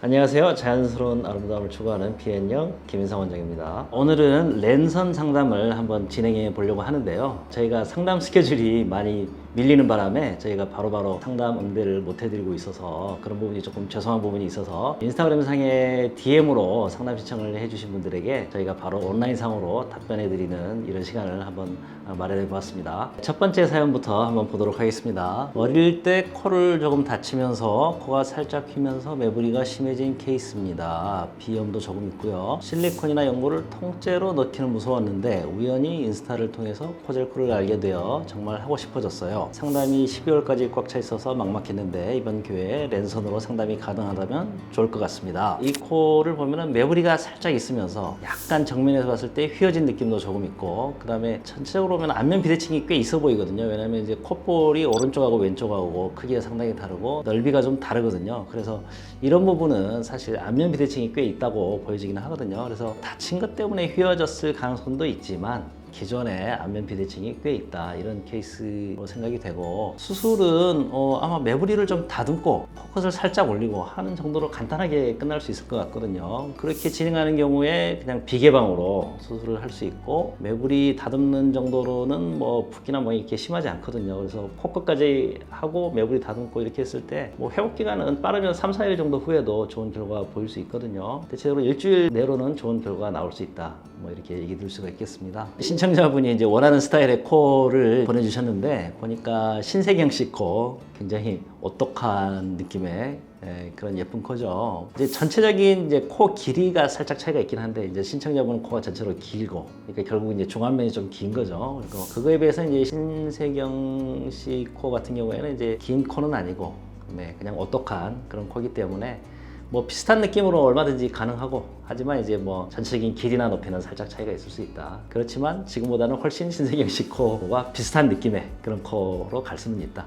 안녕하세요. 자연스러운 아름다움을 추구하는 비앤영 김인상 원장입니다. 오늘은 랜선 상담을 한번 진행해 보려고 하는데요. 저희가 상담 스케줄이 많이 밀리는 바람에 저희가 바로바로 상담 응대를 못 해드리고 있어서 그런 부분이 조금 죄송한 부분이 있어서 인스타그램 상의 DM으로 상담 신청을 해주신 분들에게 저희가 바로 온라인상으로 답변해드리는 이런 시간을 한번 마련해 보았습니다. 첫 번째 사연부터 한번 보도록 하겠습니다. 어릴 때 코를 조금 다치면서 코가 살짝 휘면서 매부리가 심해진 케이스입니다. 비염도 조금 있고요. 실리콘이나 연고를 통째로 넣기는 무서웠는데 우연히 인스타를 통해서 코젤코를 알게 되어 정말 하고 싶어졌어요. 상담이 12월까지 꽉 차 있어서 막막했는데 이번 기회에 랜선으로 상담이 가능하다면 좋을 것 같습니다. 이 코를 보면은 매부리가 살짝 있으면서 약간 정면에서 봤을 때 휘어진 느낌도 조금 있고, 그 다음에 전체적으로 보면 안면 비대칭이 꽤 있어 보이거든요. 왜냐면 이제 콧볼이 오른쪽하고 왼쪽하고 크기가 상당히 다르고 넓이가 좀 다르거든요. 그래서 이런 부분은 사실 안면 비대칭이 꽤 있다고 보여지기는 하거든요. 그래서 다친 것 때문에 휘어졌을 가능성도 있지만 기존에 안면 비대칭이 꽤 있다, 이런 케이스로 생각이 되고, 수술은 아마 매부리를 좀 다듬고 포커스를 살짝 올리고 하는 정도로 간단하게 끝날 수 있을 것 같거든요. 그렇게 진행하는 경우에 그냥 비개방으로 수술을 할 수 있고, 매부리 다듬는 정도로는 뭐 붓기나 뭐 이렇게 심하지 않거든요. 그래서 포커까지 하고 매부리 다듬고 이렇게 했을 때 뭐 회복 기간은 빠르면 3, 4일 정도 후에도 좋은 결과가 보일 수 있거든요. 대체적으로 일주일 내로는 좋은 결과가 나올 수 있다, 뭐 이렇게 얘기 드릴 수가 있겠습니다. 신청자분이 이제 원하는 스타일의 코를 보내주셨는데, 보니까 신세경씨 코, 굉장히 오똑한 느낌의 그런 예쁜 코죠. 이제 전체적인 이제 코 길이가 살짝 차이가 있긴 한데, 이제 신청자분은 코가 전체로 길고, 그러니까 결국 이제 중안면이 좀 긴 거죠. 그리고 그거에 비해서 이제 신세경씨 코 같은 경우에는 이제 긴 코는 아니고, 그냥 오똑한 그런 코이기 때문에 뭐 비슷한 느낌으로 얼마든지 가능하고, 하지만 이제 뭐 전체적인 길이나 높이는 살짝 차이가 있을 수 있다. 그렇지만 지금보다는 훨씬 신세경씨 코와 비슷한 느낌의 그런 코로 갈 수는 있다.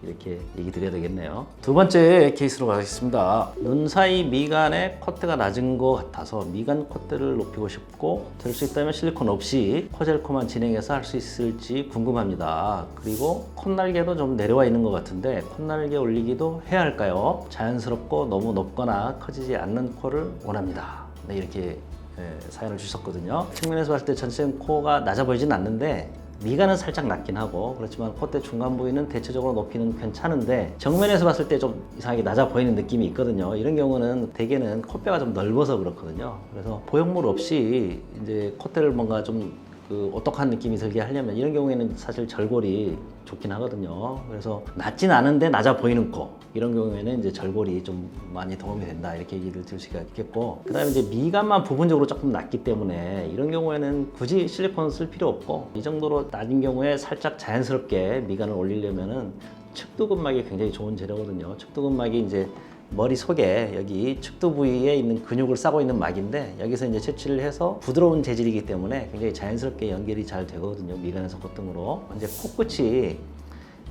이렇게 얘기 드려야 되겠네요. 두 번째 케이스로 가겠습니다. 눈 사이 미간의 콧대가 낮은 것 같아서 미간 콧대를 높이고 싶고, 될 수 있다면 실리콘 없이 코젤코만 진행해서 할 수 있을지 궁금합니다. 그리고 콧날개도 좀 내려와 있는 것 같은데 콧날개 올리기도 해야 할까요? 자연스럽고 너무 높거나 커지지 않는 코를 원합니다. 이렇게 사연을 주셨거든요. 측면에서 봤을 때 전체적인 코가 낮아 보이진 않는데 미간은 살짝 낮긴 하고, 그렇지만 콧대 중간 부위는 대체적으로 높이는 괜찮은데 정면에서 봤을 때 좀 이상하게 낮아 보이는 느낌이 있거든요. 이런 경우는 대개는 콧뼈가 좀 넓어서 그렇거든요. 그래서 보형물 없이 이제 콧대를 뭔가 좀 오똑한 느낌이 들게 하려면 이런 경우에는 사실 절골이 좋긴 하거든요. 그래서 낮진 않은데 낮아 보이는 코, 이런 경우에는 이제 절골이 좀 많이 도움이 된다, 이렇게 얘기를 드릴 수가 있겠고, 그 다음에 이제 미간만 부분적으로 조금 낮기 때문에 이런 경우에는 굳이 실리콘 쓸 필요 없고, 이 정도로 낮은 경우에 살짝 자연스럽게 미간을 올리려면은 측두근막이 굉장히 좋은 재료거든요. 측두근막이 이제 머리 속에 여기 측두 부위에 있는 근육을 싸고 있는 막인데, 여기서 이제 채취를 해서 부드러운 재질이기 때문에 굉장히 자연스럽게 연결이 잘 되거든요. 미간에서 콧등으로. 이제 코끝이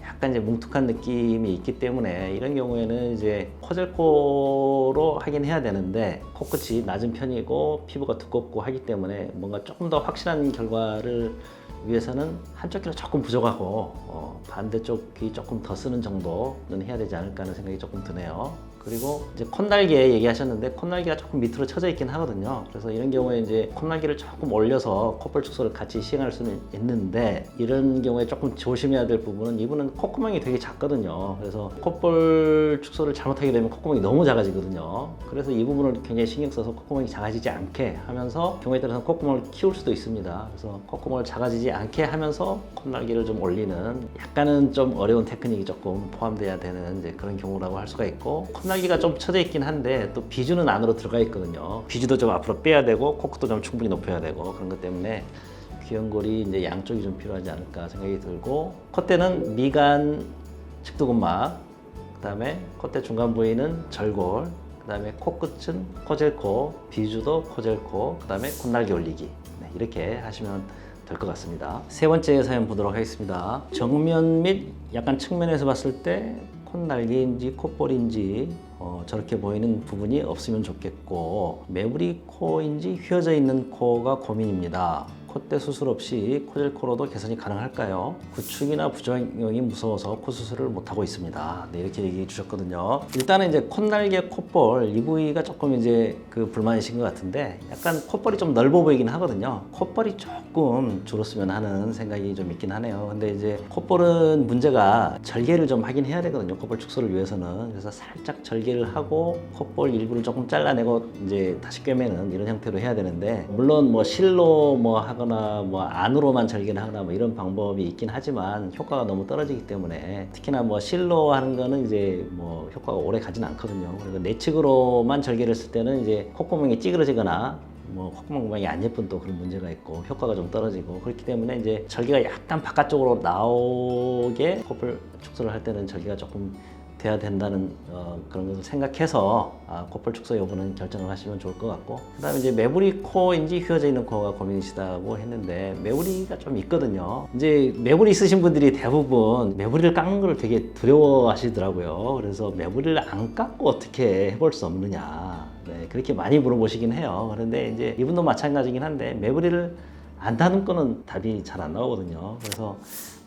약간 이제 뭉툭한 느낌이 있기 때문에 이런 경우에는 이제 코젤코로 하긴 해야 되는데, 코끝이 낮은 편이고 피부가 두껍고 하기 때문에 뭔가 조금 더 확실한 결과를 위해서는 한쪽 귀가 조금 부족하고 반대쪽 귀 조금 더 쓰는 정도는 해야 되지 않을까 하는 생각이 조금 드네요. 그리고 이제 콧날개 얘기하셨는데 콧날개가 조금 밑으로 쳐져 있긴 하거든요. 그래서 이런 경우에 이제 콧날개를 조금 올려서 콧볼 축소를 같이 시행할 수는 있는데, 이런 경우에 조금 조심해야 될 부분은 이분은 콧구멍이 되게 작거든요. 그래서 콧볼 축소를 잘못하게 되면 콧구멍이 너무 작아지거든요. 그래서 이 부분을 굉장히 신경 써서 콧구멍이 작아지지 않게 하면서 경우에 따라서 콧구멍을 키울 수도 있습니다. 그래서 콧구멍을 작아지지 않게 하면서 콧날개를 좀 올리는 약간은 좀 어려운 테크닉이 조금 포함돼야 되는 이제 그런 경우라고 할 수가 있고, 콧날개가 좀 쳐져 있긴 한데 또 비주는 안으로 들어가 있거든요. 비주도 좀 앞으로 빼야 되고 코끝도 좀 충분히 높여야 되고, 그런 것 때문에 귀연골이 이제 양쪽이 좀 필요하지 않을까 생각이 들고, 콧대는 미간 측두근막, 그 다음에 콧대 중간 부위는 절골, 그 다음에 코끝은 코젤코, 비주도 코젤코, 그 다음에 콧날개 올리기, 이렇게 하시면 될 것 같습니다. 세 번째 사연 보도록 하겠습니다. 정면 및 약간 측면에서 봤을 때 콧날개인지 콧볼인지 저렇게 보이는 부분이 없으면 좋겠고, 매부리 코인지 휘어져 있는 코가 고민입니다. 콧대 수술 없이 코젤 코로도 개선이 가능할까요? 구축이나 부작용이 무서워서 코 수술을 못하고 있습니다. 네, 이렇게 얘기해 주셨거든요. 일단은 이제 콧날개, 콧볼 이 부위가 조금 이제 그 불만이신 것 같은데 약간 콧볼이 좀 넓어 보이긴 하거든요. 콧볼이 조금 줄었으면 하는 생각이 좀 있긴 하네요. 근데 이제 콧볼은 문제가 절개를 좀 하긴 해야 되거든요. 콧볼 축소를 위해서는. 그래서 살짝 절개를 하고 콧볼 일부를 조금 잘라내고 이제 다시 꿰매는 이런 형태로 해야 되는데, 물론 뭐 실로 뭐 하거나 뭐 안으로만 절개를 하거나 뭐 이런 방법이 있긴 하지만 효과가 너무 떨어지기 때문에, 특히나 뭐 실로 하는 거는 이제 뭐 효과가 오래 가진 않거든요. 그리고 내측으로만 절개를 했을 때는 이제 콧구멍이 찌그러지거나 뭐 콧구멍 모양이 안 예쁜 또 그런 문제가 있고 효과가 좀 떨어지고, 그렇기 때문에 이제 절개가 약간 바깥쪽으로 나오게 콧볼 축소를 할 때는 절개가 조금 돼야 된다는 그런 것을 생각해서 콧볼 축소 여부는 결정을 하시면 좋을 것 같고, 그 다음에 이제 매부리 코인지 휘어져 있는 코가 고민이시다고 했는데, 매부리가 좀 있거든요. 이제 매부리 있으신 분들이 대부분 매부리를 깎는 걸 되게 두려워 하시더라고요. 그래서 매부리를 안 깎고 어떻게 해볼 수 없느냐, 네, 그렇게 많이 물어보시긴 해요. 그런데 이제 이분도 마찬가지긴 한데 매부리를 안 다는 거는 답이 잘 안 나오거든요. 그래서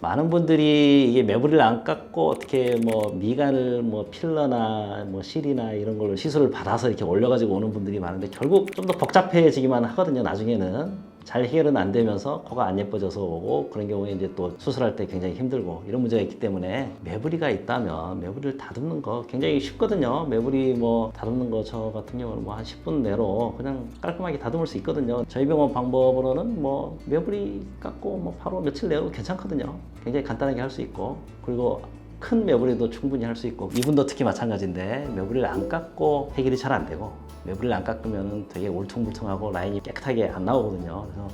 많은 분들이 이게 매부리를 안 깎고 어떻게 뭐 미간을 뭐 필러나 뭐 실이나 이런 걸로 시술을 받아서 이렇게 올려가지고 오는 분들이 많은데, 결국 좀 더 복잡해지기만 하거든요. 나중에는 잘 해결은 안 되면서 코가 안 예뻐져서 오고, 그런 경우에 이제 또 수술할 때 굉장히 힘들고 이런 문제가 있기 때문에, 매부리가 있다면 매부리를 다듬는 거 굉장히 쉽거든요. 매부리 뭐 다듬는 거 저 같은 경우는 뭐 한 10분 내로 그냥 깔끔하게 다듬을 수 있거든요. 저희 병원 방법으로는 뭐 매부리 깎고 뭐 바로 며칠 내로 괜찮거든요. 굉장히 간단하게 할 수 있고, 그리고 큰 매부리도 충분히 할 수 있고, 이분도 특히 마찬가지인데 매부리를 안 깎고 해결이 잘 안 되고, 매부리를 안 깎으면 되게 울퉁불퉁하고 라인이 깨끗하게 안 나오거든요. 그래서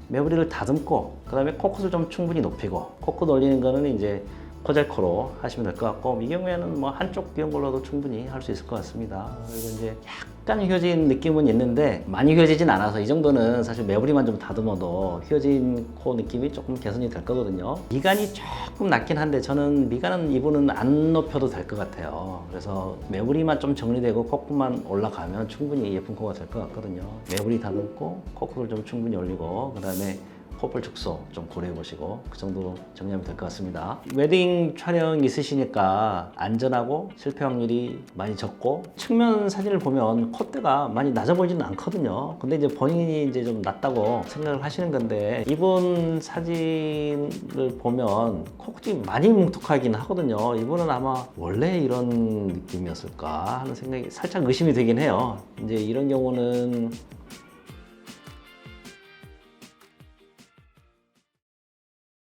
매부리를 다듬고, 그 다음에 코끝을 좀 충분히 높이고, 코끝 올리는 거는 이제 코젤 코로 하시면 될 것 같고, 이 경우에는 뭐 한쪽 이런 걸로도 충분히 할 수 있을 것 같습니다. 그리고 이제 약간 휘어진 느낌은 있는데 많이 휘어지진 않아서, 이 정도는 사실 매부리만 좀 다듬어도 휘어진 코 느낌이 조금 개선이 될 거거든요. 미간이 조금 낮긴 한데 저는 미간은 이분은 안 높여도 될 것 같아요. 그래서 매부리만 좀 정리되고 코끝만 올라가면 충분히 예쁜 코가 될 것 같거든요. 매부리 다듬고 코끝을 좀 충분히 올리고, 그 다음에 콧볼 축소 좀 고려해 보시고, 그 정도 정리하면 될 것 같습니다. 웨딩 촬영 있으시니까 안전하고 실패 확률이 많이 적고, 측면 사진을 보면 콧대가 많이 낮아 보이지는 않거든요. 근데 이제 본인이 이제 좀 낮다고 생각을 하시는 건데, 이분 사진을 보면 코끝이 많이 뭉툭하긴 하거든요. 이분은 아마 원래 이런 느낌이었을까 하는 생각이 살짝 의심이 되긴 해요. 이제 이런 경우는